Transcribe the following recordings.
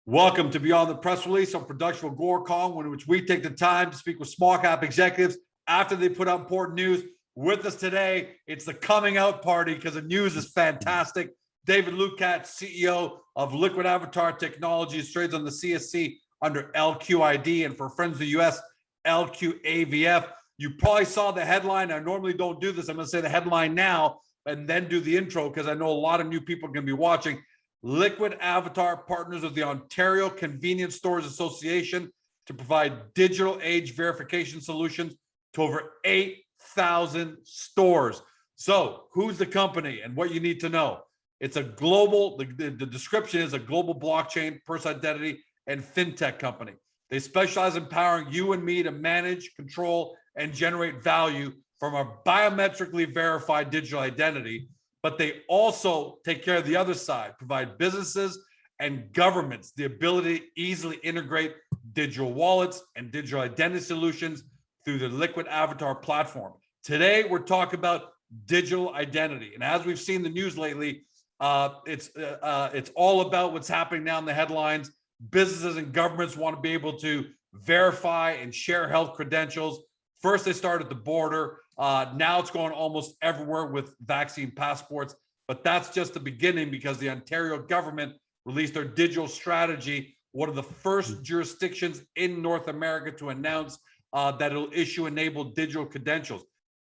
Welcome to Beyond the Press Release on production with Gore Kong, in which we take the time to speak with small cap executives after they put out important news. With us today, it's the coming out party because the news is fantastic. David Lukacs, CEO of Liquid Avatar Technologies, trades on the CSC under LQID, and for friends of the US, LQAVF. You probably saw the headline. I normally don't do this. I'm going to say the headline now and then do the intro because I know a lot of new people are going to be watching. Liquid Avatar partners with the Ontario Convenience Stores Association to provide digital age verification solutions to over 8,000 stores. So who's the company and what you need to know? It's a global, the description is a global blockchain, personal identity, and fintech company. They specialize in empowering you and me to manage, control, and generate value from a biometrically verified digital identity. But they also take care of the other side, provide businesses and governments the ability to easily integrate digital wallets and digital identity solutions through the Liquid Avatar platform. Today, we're talking about digital identity. And as we've seen the news lately, it's all about what's happening now in the headlines. Businesses and governments want to be able to verify and share health credentials. First, they started at the border. Now it's going almost everywhere with vaccine passports. But that's just the beginning because the Ontario government released their digital strategy, one of the first jurisdictions in North America to announce that it'll issue enabled digital credentials.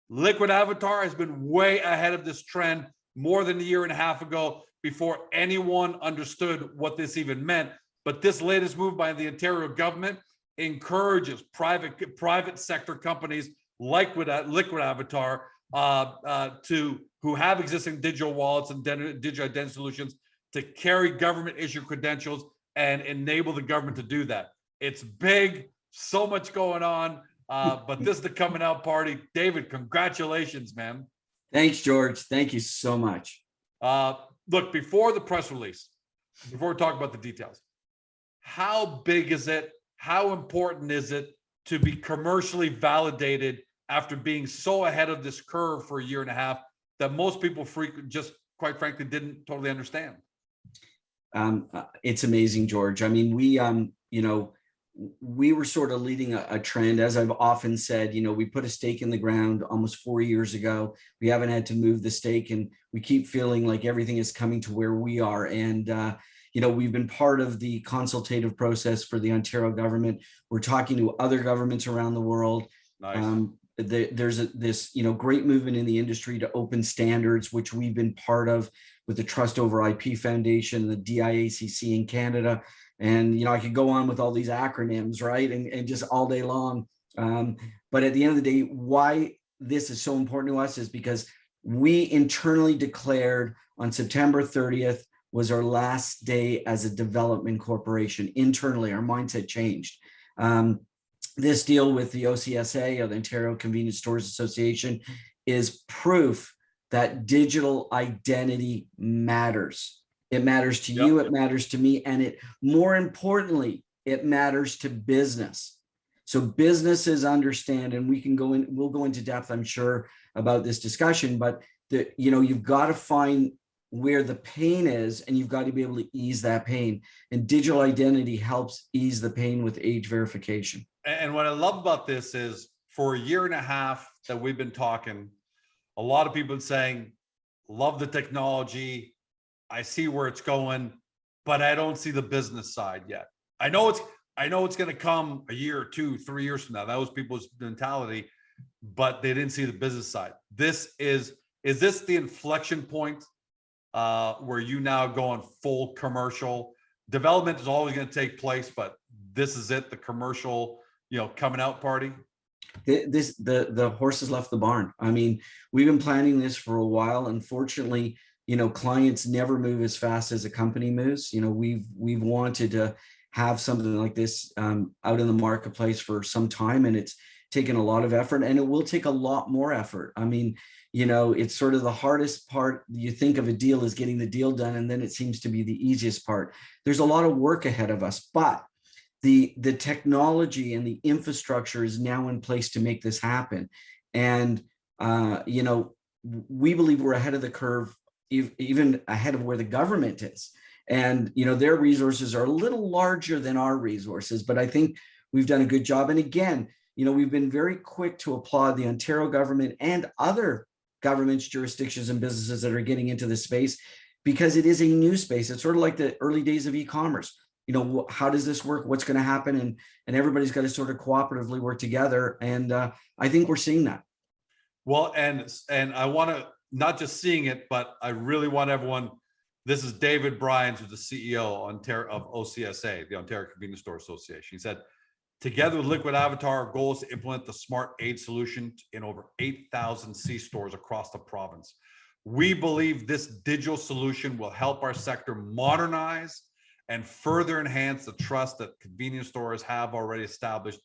Liquid Avatar has been way ahead of this trend more than a year and a half ago before anyone understood what this even meant. But this latest move by the Ontario government encourages private sector companies like Liquid Avatar who have existing digital wallets and digital identity solutions to carry government issued credentials and enable the government to do that. It's big, so much going on, but this is the coming out party. David, congratulations, man. Thanks, George. Thank you so much. Look, before the press release, before we talk about the details, how big is it? How important is it to be commercially validated after being so ahead of this curve for a year and a half that most people just quite frankly didn't totally understand? It's amazing, George. I mean, we were sort of leading a trend. As I've often said, we put a stake in the ground almost 4 years ago. We haven't had to move the stake, and we keep feeling like everything is coming to where we are. And we've been part of the consultative process for the Ontario government. We're talking to other governments around the world. Nice. There's this great movement in the industry to open standards, which we've been part of with the Trust Over IP Foundation, the DIACC in Canada. And I could go on with all these acronyms, right? And just all day long. But at the end of the day, why this is so important to us is because we internally declared on September 30th was our last day as a development corporation. Internally, our mindset changed. This deal with the OCSA, or the Ontario Convenience Stores Association, is proof that digital identity matters. It matters to you, it matters to me, and more importantly, it matters to business. So businesses understand, and we'll go into depth, I'm sure, about this discussion, but you've got to find where the pain is, and you've got to be able to ease that pain. And digital identity helps ease the pain with age verification. And what I love about this is for a year and a half that we've been talking, a lot of people have been saying, love the technology. I see where it's going, but I don't see the business side yet. I know it's going to come a year or 2, 3 years from now. That was people's mentality, but they didn't see the business side. Is this the inflection point where you now go on full commercial? Development is always going to take place, but this is it, the commercial, coming out party? The horse has left the barn. I mean, we've been planning this for a while. Unfortunately, clients never move as fast as a company moves. We've wanted to have something like this out in the marketplace for some time, and it's taken a lot of effort, and it will take a lot more effort. I mean, it's sort of the hardest part. You think of a deal as getting the deal done, and then it seems to be the easiest part. There's a lot of work ahead of us, but the technology and the infrastructure is now in place to make this happen. And, we believe we're ahead of the curve, even ahead of where the government is. And, their resources are a little larger than our resources, but I think we've done a good job. And again, we've been very quick to applaud the Ontario government and other governments, jurisdictions, and businesses that are getting into this space, because it is a new space. It's sort of like the early days of e-commerce. How does this work? What's going to happen? And everybody's got to sort of cooperatively work together. And I think we're seeing that. Well, and I want to, not just seeing it, but I really want everyone, this is David Bryant, who's the CEO of OCSA, the Ontario Convenience Store Association. He said, together with Liquid Avatar, our goal is to implement the Smart Age solution in over 8,000 C-stores across the province. We believe this digital solution will help our sector modernize and further enhance the trust that convenience stores have already established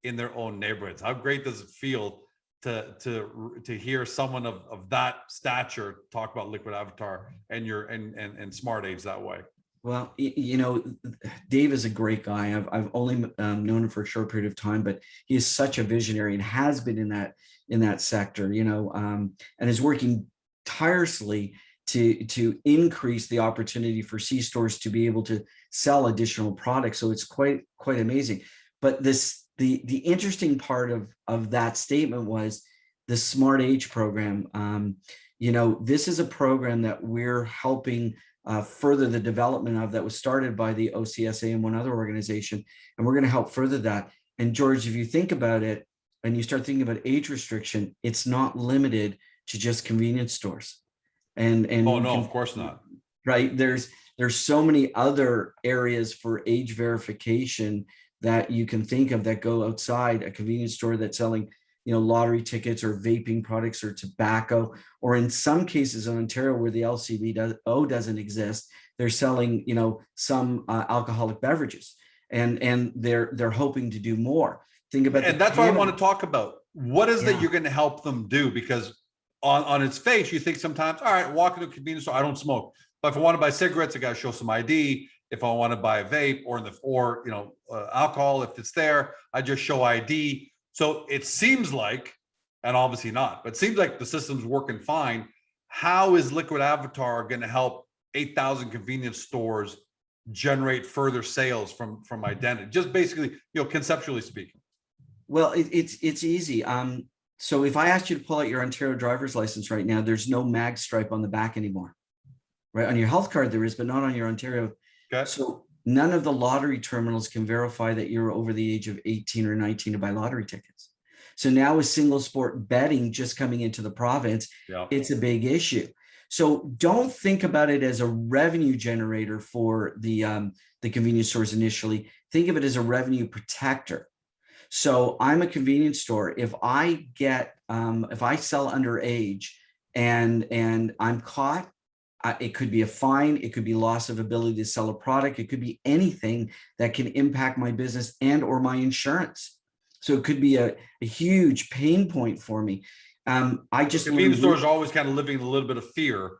in their own neighborhoods. How great does it feel to hear someone of that stature talk about Liquid Avatar and Smart Age that way? Well, Dave is a great guy. I've only known him for a short period of time, but he is such a visionary and has been in that sector, and is working tirelessly to increase the opportunity for C-stores to be able to sell additional products. So it's quite amazing. But the interesting part of that statement was the Smart Age program. This is a program that we're helping further the development of, that was started by the OCSA and one other organization, and we're going to help further that. And George, if you think about it and you start thinking about age restriction, it's not limited to just convenience stores. And oh no, of course not. Right? There's so many other areas for age verification that you can think of that go outside a convenience store that's selling, lottery tickets or vaping products or tobacco, or in some cases in Ontario where the LCBO doesn't exist, they're selling, some alcoholic beverages, and they're hoping to do more. Think about, and that's what I want to talk about. What is that you're going to help them do? Because on its face, you think sometimes, all right, walk into a convenience store, I don't smoke, but if I want to buy cigarettes, I got to show some ID. If I want to buy a vape or alcohol, if it's there, I just show ID. So it seems like, and obviously not, but it seems like the system's working fine. How is Liquid Avatar going to help 8,000 convenience stores generate further sales from identity? Just basically, conceptually speaking. Well, it's easy. So if I asked you to pull out your Ontario driver's license right now, there's no mag stripe on the back anymore. Right? On your health card there is, but not on your Ontario. Okay. So none of the lottery terminals can verify that you're over the age of 18 or 19 to buy lottery tickets. So now with single sport betting just coming into the province, it's a big issue. So don't think about it as a revenue generator for the convenience stores initially. Think of it as a revenue protector. So I'm a convenience store. If I sell underage and I'm caught, it could be a fine, it could be loss of ability to sell a product, it could be anything that can impact my business and or my insurance. So it could be a huge pain point for me. Convenience stores are always kind of living a little bit of fear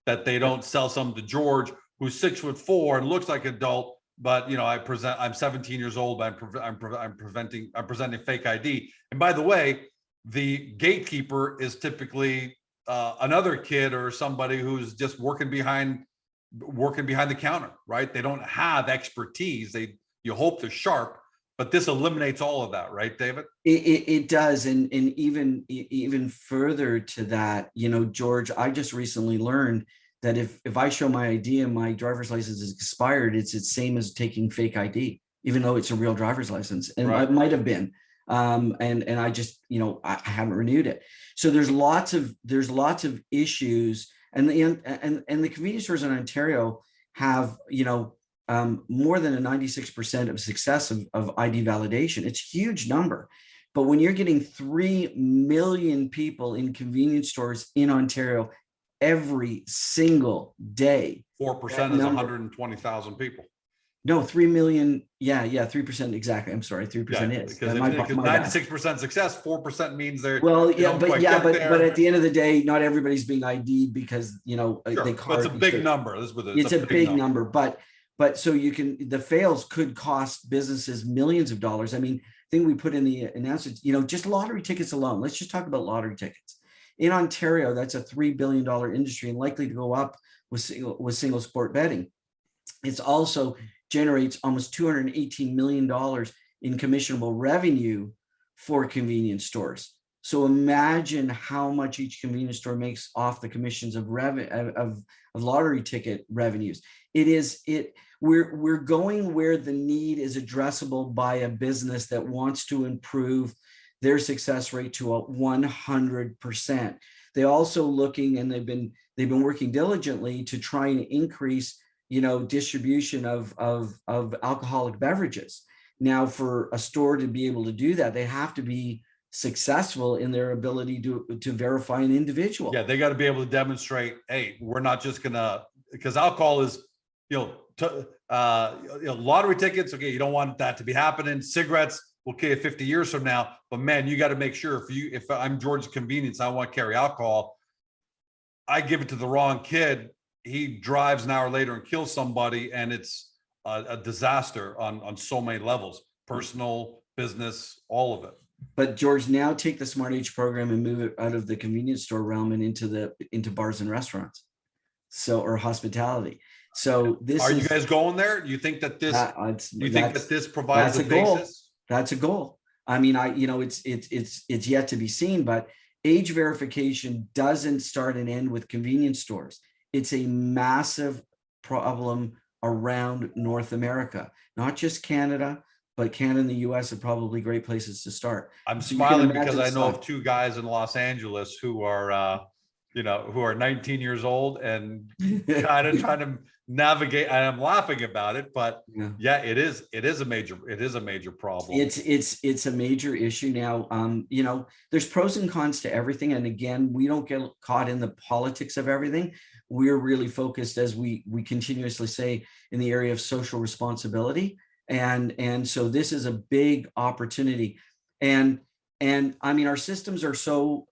that they don't sell something to George, who's 6'4" and looks like an adult, but I'm 17 years old, but I'm presenting fake ID. And by the way, the gatekeeper is typically another kid or somebody who's just working behind the counter, right? They don't have expertise. You hope they're sharp, but this eliminates all of that, right, David? It does, and even further to that, George, I just recently learned that if I show my ID and my driver's license is expired, it's the same as taking fake ID, even though it's a real driver's license, and it might have been. And I just, I haven't renewed it. So there's lots of issues, and the convenience stores in Ontario have, more than a 96% of success of ID validation. It's a huge number. But when you're getting 3 million people in convenience stores in Ontario every single day, 4% is 120,000 people. No, 3 million. Yeah, 3% exactly. I'm sorry, 3% is because 96% success, 4% means they're but at the end of the day, not everybody's being ID'd because it's a big number. It's a big number, but so the fails could cost businesses millions of dollars. I mean, I think we put in the announcement, just lottery tickets alone. Let's just talk about lottery tickets. In Ontario, that's a $3 billion industry and likely to go up with single sport betting. It's also generates almost $218 million in commissionable revenue for convenience stores. So imagine how much each convenience store makes off the commissions of lottery ticket revenues. We're going where the need is addressable by a business that wants to improve their success rate to a 100%. They also looking, and they've been working diligently to try and increase, distribution of alcoholic beverages. Now, for a store to be able to do that, they have to be successful in their ability to verify an individual. Yeah, they got to be able to demonstrate, hey, we're not just gonna, because alcohol is, lottery tickets. Okay, you don't want that to be happening. Cigarettes, okay, 50 years from now. But man, you got to make sure if I'm George's Convenience, I want to carry alcohol, I give it to the wrong kid, he drives an hour later and kills somebody, and it's a disaster on so many levels, personal, business, all of it. But George, now take the Smart Age program and move it out of the convenience store realm and into bars and restaurants, or hospitality. So Are you guys going there? Do you think that this? Do you think that this provides a basis? That's a goal. I mean, it's yet to be seen, but age verification doesn't start and end with convenience stores. It's a massive problem around North America, not just Canada, but Canada and the US are probably great places to start. I'm smiling because I know of two guys in Los Angeles who are, who are 19 years old and kind of trying to navigate. And I'm laughing about it, but yeah, it is a major problem. It's a major issue now. There's pros and cons to everything. And again, we don't get caught in the politics of everything. We're really focused, as we continuously say, in the area of social responsibility. And so this is a big opportunity. And I mean, our systems are so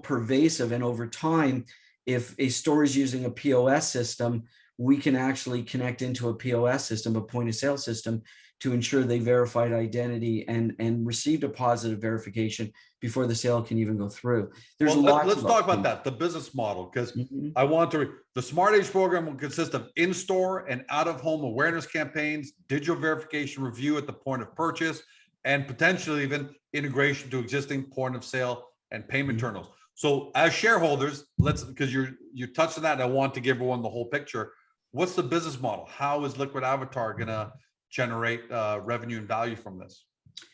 pervasive, and over time, if a store is using a POS system, we can actually connect into a POS system, a point of sale system, to ensure they verified identity and received a positive verification before the sale can even go through. There's let's talk about that, the business model, because the Smart Age program will consist of in-store and out-of-home awareness campaigns, digital verification review at the point of purchase, and potentially even integration to existing point of sale and payment terminals. So as shareholders, because you touched on that, and I want to give everyone the whole picture. What's the business model? How is Liquid Avatar going to generate revenue and value from this?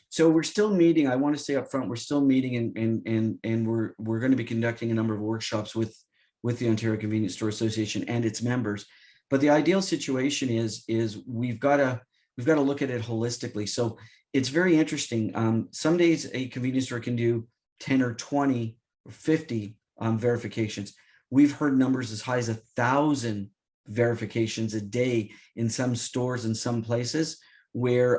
So we're still meeting. I want to say up front, we're still meeting, and we're going to be conducting a number of workshops with the Ontario Convenience Store Association and its members. But the ideal situation is we've got to look at it holistically. So it's very interesting. Some days a convenience store can do 10 or 20 or 50 verifications. We've heard numbers as high as 1,000 verifications a day in some stores in some places where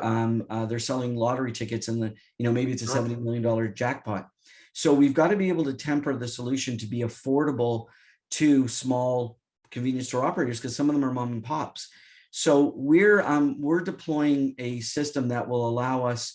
they're selling lottery tickets, and maybe it's a $70 million jackpot. So we've got to be able to temper the solution to be affordable to small convenience store operators, because some of them are mom and pops. So we're deploying a system that will allow us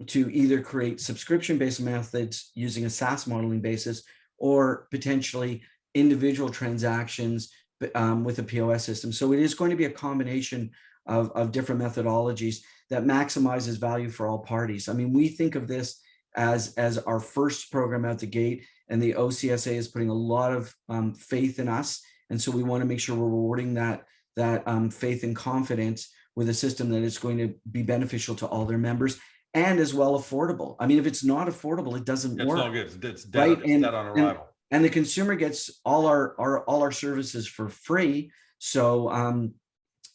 to either create subscription-based methods using a SaaS modeling basis, or potentially individual transactions with a POS system. So it is going to be a combination of different methodologies that maximizes value for all parties. I mean, we think of this as our first program out the gate, and the OCSA is putting a lot of faith in us. And so we want to make sure we're rewarding that faith and confidence with a system that is going to be beneficial to all their members, and as well affordable. I mean, if it's not affordable, it doesn't work. It's not good. It's dead, right? It's dead on arrival. And the consumer gets all our services for free. So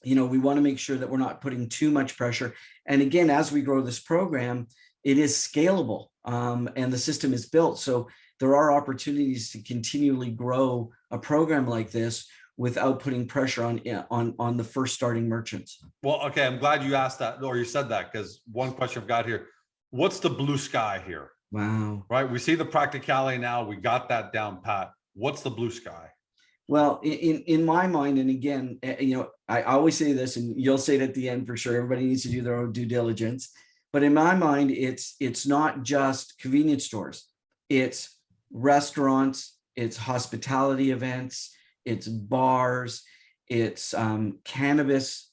we want to make sure that we're not putting too much pressure. And again, as we grow this program, it is scalable, and the system is built. So there are opportunities to continually grow a program like this without putting pressure on the first starting merchants. Well, okay, I'm glad you asked that, or you said that, because one question I've got here: what's the blue sky here? Wow. Right, we see the practicality now. We got that down pat. What's the blue sky? Well, in my mind, and again, I always say this, and you'll say it at the end for sure, everybody needs to do their own due diligence. But in my mind, it's not just convenience stores. It's restaurants, it's hospitality events, it's bars, it's cannabis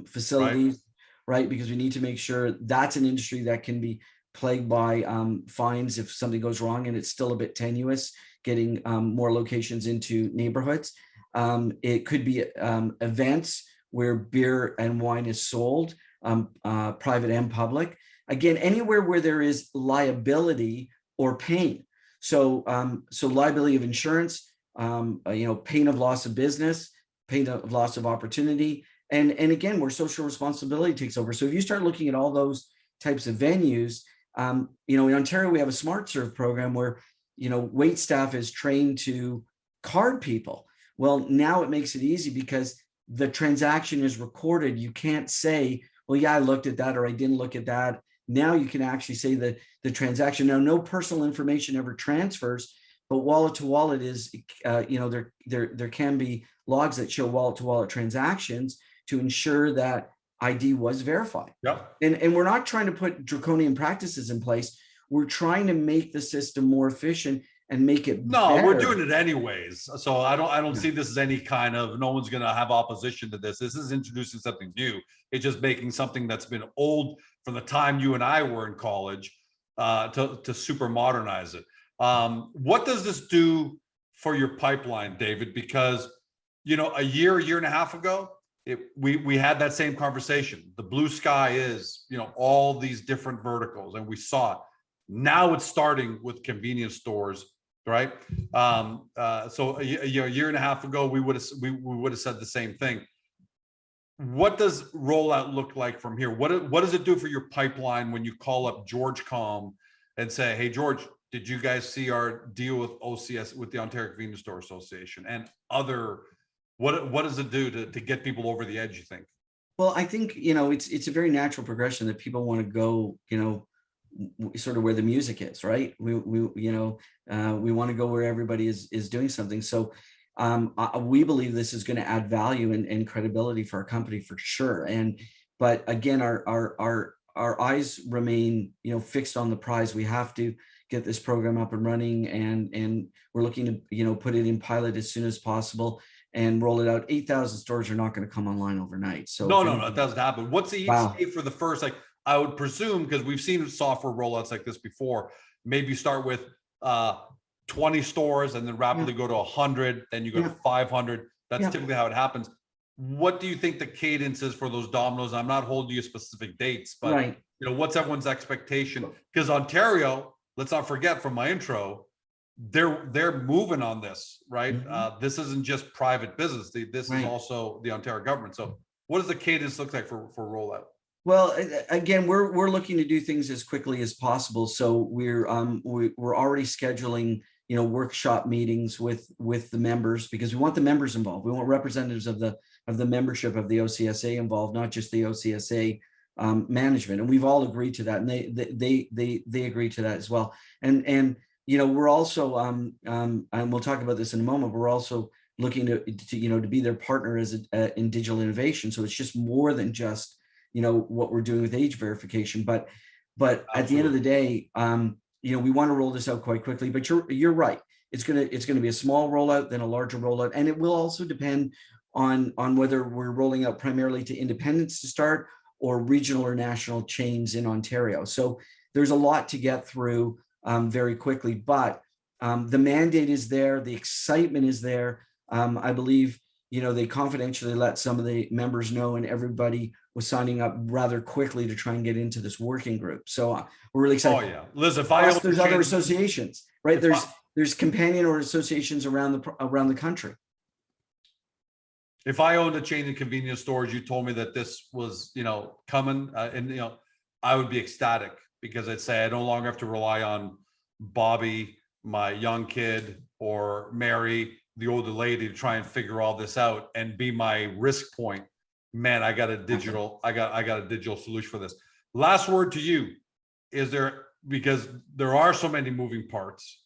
facilities, right? Because we need to make sure that's an industry that can be plagued by fines if something goes wrong, and it's still a bit tenuous getting more locations into neighborhoods. It could be events where beer and wine is sold, private and public. Again, anywhere where there is liability or pain. So, so liability of insurance, pain of loss of business, pain of loss of opportunity, and again, where social responsibility takes over. So if you start looking at all those types of venues, in Ontario, we have a smart serve program where, wait staff is trained to card people. Well, now it makes it easy because the transaction is recorded. You can't say, well, yeah, I looked at that or I didn't look at that. Now you can actually say that the transaction. Now, no personal information ever transfers, but wallet to wallet is, there can be logs that show wallet to wallet transactions to ensure that ID was verified. Yep. And we're not trying to put draconian practices in place. We're trying to make the system more efficient and make it better. We're doing it anyways. So I don't see this as any kind of, no one's going to have opposition to this. This is introducing something new. It's just making something that's been old from the time you and I were in college to super modernize it. What does this do for your pipeline, David? Because, a year and a half ago, we had that same conversation. The blue sky is, all these different verticals, and we saw it. Now it's starting with convenience stores, right? So a year and a half ago, we would have said the same thing. What does Rollout look like from here? What does it do for your pipeline when you call up George Com and say, hey, George, did you guys see our deal with OCS, with the Ontario Convenience Store Association and other? What does it do to get people over the edge, you think? Well, I think, it's a very natural progression that people want to go, sort of where the music is, right? We want to go where everybody is doing something. So we believe this is going to add value and credibility for our company for sure. But again, our eyes remain, fixed on the prize. We have to get this program up and running, and we're looking to, put it in pilot as soon as possible and roll it out. 8,000 stores are not going to come online overnight. So no, it doesn't happen. What's the ETA for the first, I would presume, because we've seen software rollouts like this before, maybe start with 20 stores and then rapidly go to 100, then you go to 500. That's typically how it happens. What do you think the cadence is for those dominoes? I'm not holding you specific dates, but what's everyone's expectation? Because Ontario, let's not forget from my intro, they're moving on this, right? This isn't just private business. This is also the Ontario government. So what does the cadence look like for Rollout? Well, again, we're looking to do things as quickly as possible. So we're already scheduling, workshop meetings with the members, because we want the members involved. We want representatives of the membership of the OCSA involved, not just the OCSA management. And we've all agreed to that, and they agree to that as well. And we're also and we'll talk about this in a moment. We're also looking to be their partner in digital innovation. So it's just more than just what we're doing with age verification, but at the end of the day, we want to roll this out quite quickly. But you're right. It's gonna be a small rollout, then a larger rollout, and it will also depend on whether we're rolling out primarily to independents to start or regional or national chains in Ontario. So there's a lot to get through very quickly, but the mandate is there, the excitement is there. I believe they confidentially let some of the members know, and everybody was signing up rather quickly to try and get into this working group. So we're really excited. Oh yeah, listen, there's other associations, right? There's companion or associations around the country. If I owned a chain of convenience stores, you told me that this was, coming, and I would be ecstatic, because I'd say I no longer have to rely on Bobby, my young kid, or Mary, the older lady, to try and figure all this out and be my risk point. Man, I got a digital solution for this. Last word to you. Is there, because there are so many moving parts,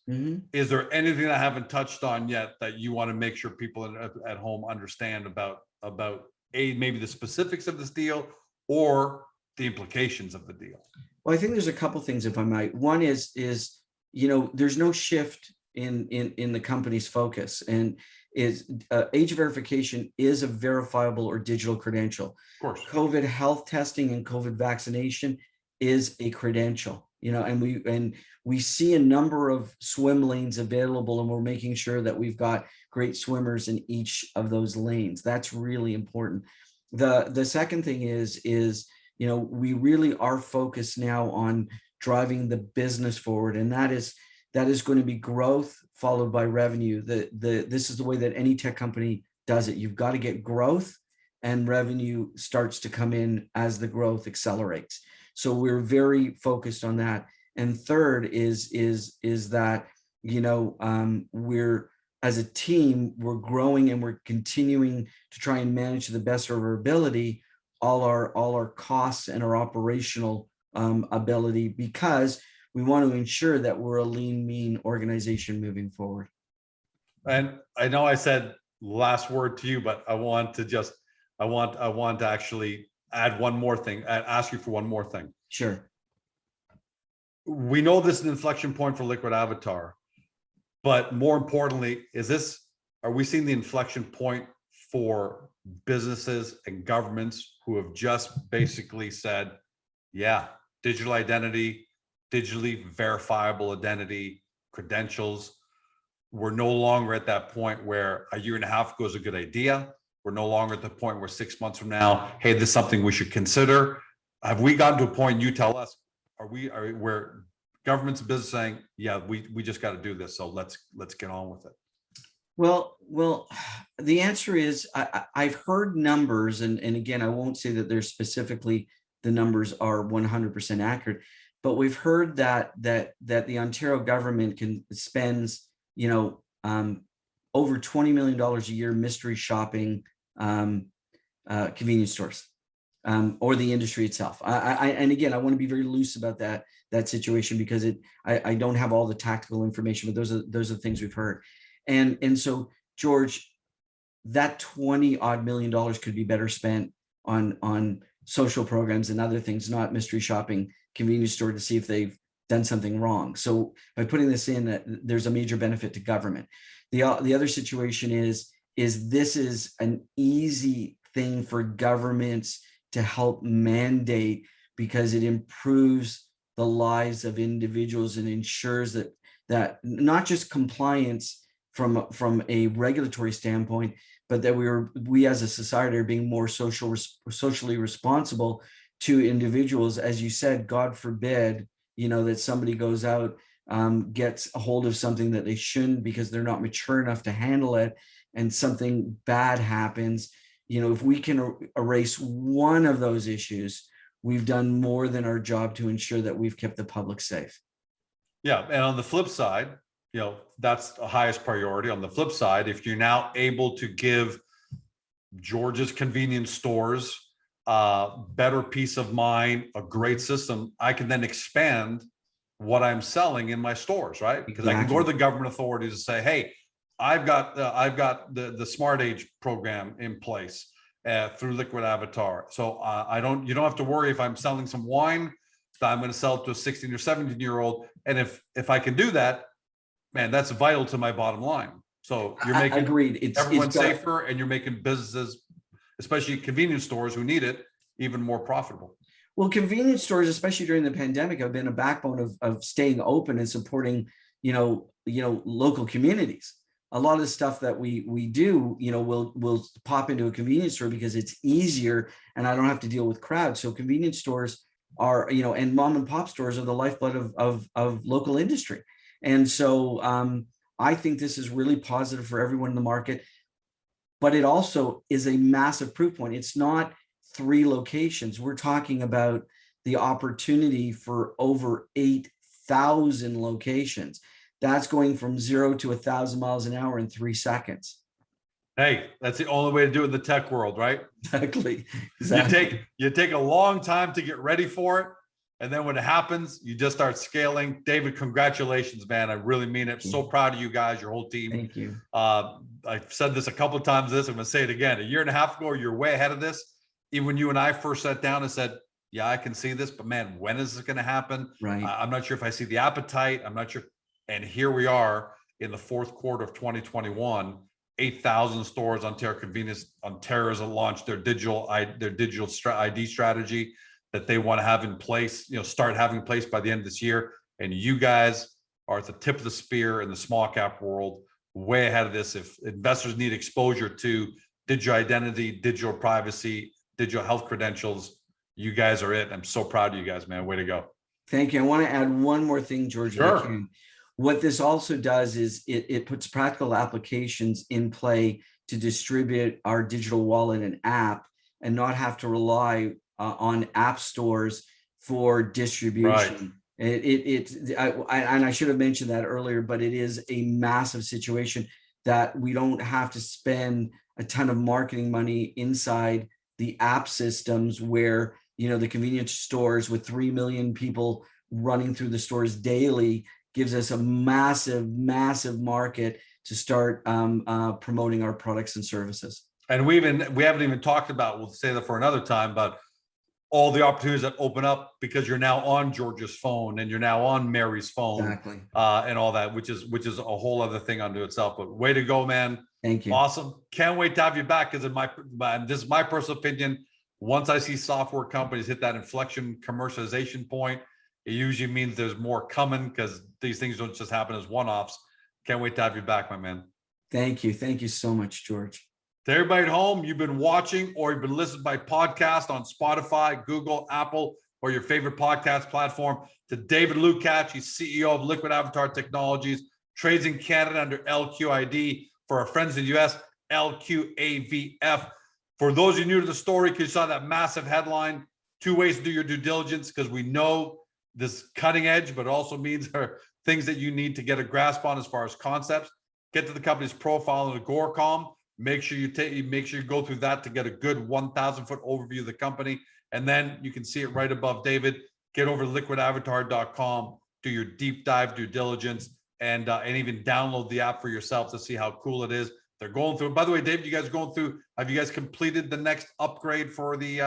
is there anything I haven't touched on yet that you want to make sure people at home understand about maybe the specifics of this deal or the implications of the deal? Well, I think there's a couple things, if I might. One is there's no shift in the company's focus, and is age verification is a verifiable or digital credential. Of course. COVID health testing and COVID vaccination is a credential, and we see a number of swim lanes available, and we're making sure that we've got great swimmers in each of those lanes. That's really important. The second thing is we really are focused now on driving the business forward, and that is going to be growth followed by revenue. This is the way that any tech company does it. You've got to get growth, and revenue starts to come in as the growth accelerates. So we're very focused on that. And third is that we're, as a team, we're growing and we're continuing to try and manage to the best of our ability all our costs and our operational ability, because we want to ensure that we're a lean, mean organization moving forward. And I know I said last word to you, but I want to actually add one more thing, ask you for one more thing. Sure. We know this is an inflection point for Liquid Avatar, but more importantly, are we seeing the inflection point for businesses and governments who have just basically said, yeah, digital identity, digitally verifiable identity, credentials. We're no longer at that point where a year and a half ago is a good idea. We're no longer at the point where 6 months from now, hey, this is something we should consider. Have we gotten to a point, you tell us, are where governments and business saying, yeah, we just got to do this, so let's get on with it? Well, the answer is I've heard numbers, and again, I won't say that they're specifically, the numbers are 100% accurate, but we've heard that the Ontario government spends over $20 million a year mystery shopping convenience stores, or the industry itself. And again, I want to be very loose about that situation, because I don't have all the tactical information, but those are the things we've heard. And so, George, that $20 odd million could be better spent on social programs and other things, not mystery shopping convenience store to see if they've done something wrong. So by putting this in, there's a major benefit to government. The other situation is this is an easy thing for governments to help mandate, because it improves the lives of individuals and ensures that not just compliance from a regulatory standpoint, but that we as a society are being more socially responsible to individuals. As you said, God forbid, that somebody goes out, gets a hold of something that they shouldn't because they're not mature enough to handle it, and something bad happens. If we can erase one of those issues, we've done more than our job to ensure that we've kept the public safe. Yeah. And on the flip side, that's the highest priority. On the flip side, if you're now able to give George's convenience stores better peace of mind, a great system, I can then expand what I'm selling in my stores, right? Because exactly. I can go to the government authorities and say, hey, I've got the Smart Age program in place through Liquid Avatar. So you don't have to worry if I'm selling some wine that I'm going to sell it to a 16 or 17-year-old. And if I can do that, man, that's vital to my bottom line. So you're making everyone safer, and you're making businesses, especially convenience stores who need it, even more profitable. Well, convenience stores, especially during the pandemic, have been a backbone of staying open and supporting, local communities. A lot of the stuff that we do, we'll pop into a convenience store because it's easier and I don't have to deal with crowds. So convenience stores are, and mom and pop stores are the lifeblood of local industry. And so I think this is really positive for everyone in the market, but it also is a massive proof point. It's not 3 locations. We're talking about the opportunity for over 8,000 locations. That's going from 0 to 1,000 miles an hour in 3 seconds. Hey, that's the only way to do it in the tech world, right? Exactly. You take a long time to get ready for it. And then when it happens, you just start scaling. David, congratulations, man. I really mean it. So proud of you guys, your whole team. Thank you. I've said this a couple of times. I'm going to say it again. A year and a half ago, you're way ahead of this. Even when you and I first sat down and said, yeah, I can see this, but man, when is this going to happen? Right. I'm not sure if I see the appetite. I'm not sure. And here we are in the 4th quarter of 2021. 8,000 stores. Ontario Convenience, Ontario has launched their digital ID strategy that they want to have in place, start having in place by the end of this year. And you guys are at the tip of the spear in the small cap world, way ahead of this. If investors need exposure to digital identity, digital privacy, digital health credentials, you guys are it. I'm so proud of you guys, man. Way to go. Thank you. I want to add one more thing, George, Sure. if I can. What this also does is it puts practical applications in play to distribute our digital wallet and app and not have to rely on app stores for distribution. Right. I should have mentioned that earlier, but it is a massive situation that we don't have to spend a ton of marketing money inside the app systems where, the convenience stores with 3 million people running through the stores daily gives us a massive, massive market to start promoting our products and services. And we haven't even talked about, we'll say that for another time, but all the opportunities that open up because you're now on George's phone and you're now on Mary's phone. Exactly. And all that, which is a whole other thing unto itself. But way to go, man. Thank you. Awesome. Can't wait to have you back, because this is my personal opinion. Once I see software companies hit that inflection commercialization point, it usually means there's more coming, because these things don't just happen as one-offs. Can't wait to have you back, my man. Thank you. Thank you so much, George. To everybody at home, you've been watching or you've been listening by podcast on Spotify, Google, Apple, or your favorite podcast platform. To David Lukacs, he's CEO of Liquid Avatar Technologies, trades in Canada under LQID. For our friends in the US, LQAVF. For those of you new to the story, because you saw that massive headline, 2 ways to do your due diligence, because we know this cutting edge, but it also means there are things that you need to get a grasp on as far as concepts. Get to the company's profile in Agoracom. Make sure you go through that to get a good 1,000-foot overview of the company. And then you can see it right above David. Get over to liquidavatar.com, do your deep dive due diligence, and even download the app for yourself to see how cool it is. They're going through. By the way, David, you guys going through? Have you guys completed the next upgrade for the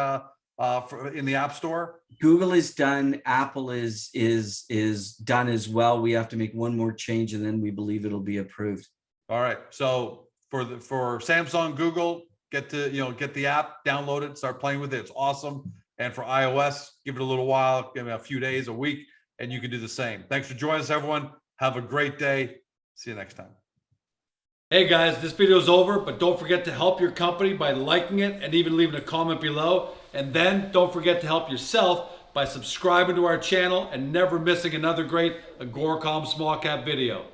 in the App Store? Google is done. Apple is done as well. We have to make one more change, and then we believe it'll be approved. All right. So for Samsung, Google, get the app, download it, start playing with it. It's awesome. And for iOS, give it a little while, give it a few days, a week, and you can do the same. Thanks for joining us, everyone. Have a great day. See you next time. Hey guys, this video is over, but don't forget to help your company by liking it and even leaving a comment below. And then don't forget to help yourself by subscribing to our channel and never missing another great Agoracom small cap video.